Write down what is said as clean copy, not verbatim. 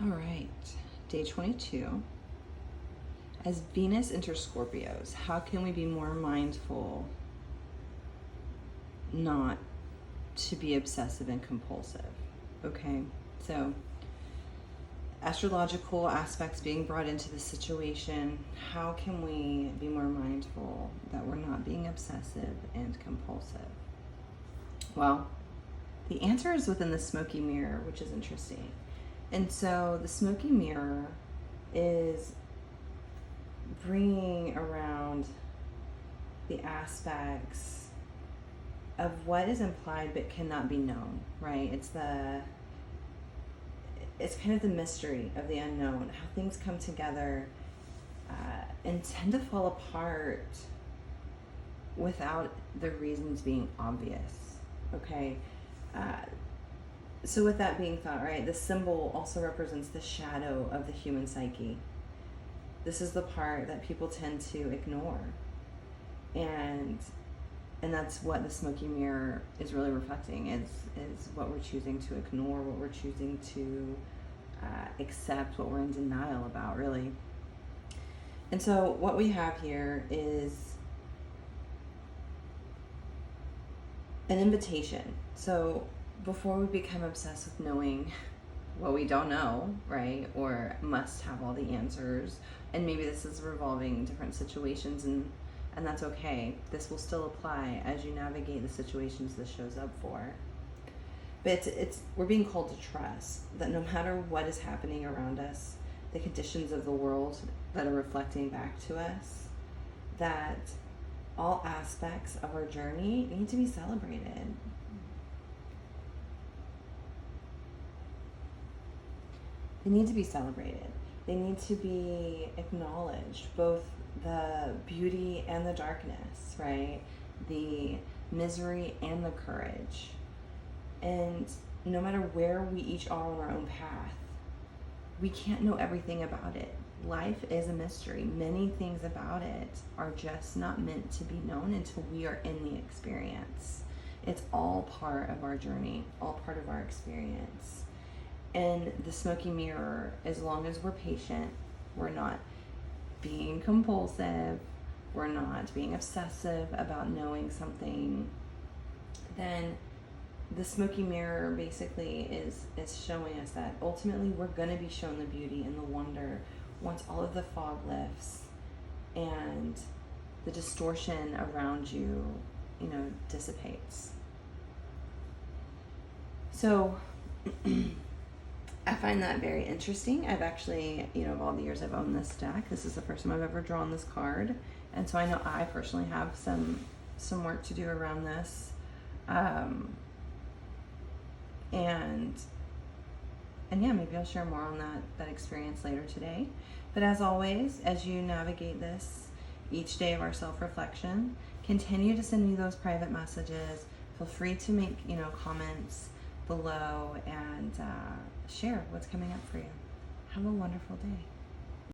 All right, day 22. As Venus enters Scorpios, how can we be more mindful not to be obsessive and compulsive? Okay, so astrological aspects being brought into the situation, how can we be more mindful that we're not being obsessive and compulsive? Well, the answer is within the smoky mirror, which is interesting. And so the smoky mirror is bringing around the aspects of what is implied but cannot be known, right? It's kind of the mystery of the unknown, how things come together and tend to fall apart without the reasons being obvious. Okay. So with that being thought, right, the symbol also represents the shadow of the human psyche. This is the part that people tend to ignore. And that's what the smoky mirror is really reflecting, is what we're choosing to ignore, what we're choosing to accept, what we're in denial about, really. And so what we have here is an invitation. So before we become obsessed with knowing what we don't know, right, or must have all the answers, and maybe this is revolving different situations, and that's okay. This will still apply as you navigate the situations this shows up for. But we're being called to trust that no matter what is happening around us, the conditions of the world that are reflecting back to us, that all aspects of our journey need to be celebrated. They need to be celebrated. They need to be acknowledged, both the beauty and the darkness, right? The misery and the courage. And no matter where we each are on our own path, we can't know everything about it. Life is a mystery. Many things about it are just not meant to be known until we are in the experience. It's all part of our journey, all part of our experience. And the smoky mirror, as long as we're patient, we're not being compulsive, we're not being obsessive about knowing something, then the smoky mirror basically is showing us that ultimately we're going to be shown the beauty and the wonder once all of the fog lifts and the distortion around you, dissipates. So I find that very interesting. I've actually, of all the years I've owned this deck, this is the first time I've ever drawn this card. And so I know I personally have some work to do around this. And yeah, maybe I'll share more on that experience later today. But as always, as you navigate this each day of our self-reflection, continue to send me those private messages. Feel free to make, comments below and share what's coming up for you. Have a wonderful day.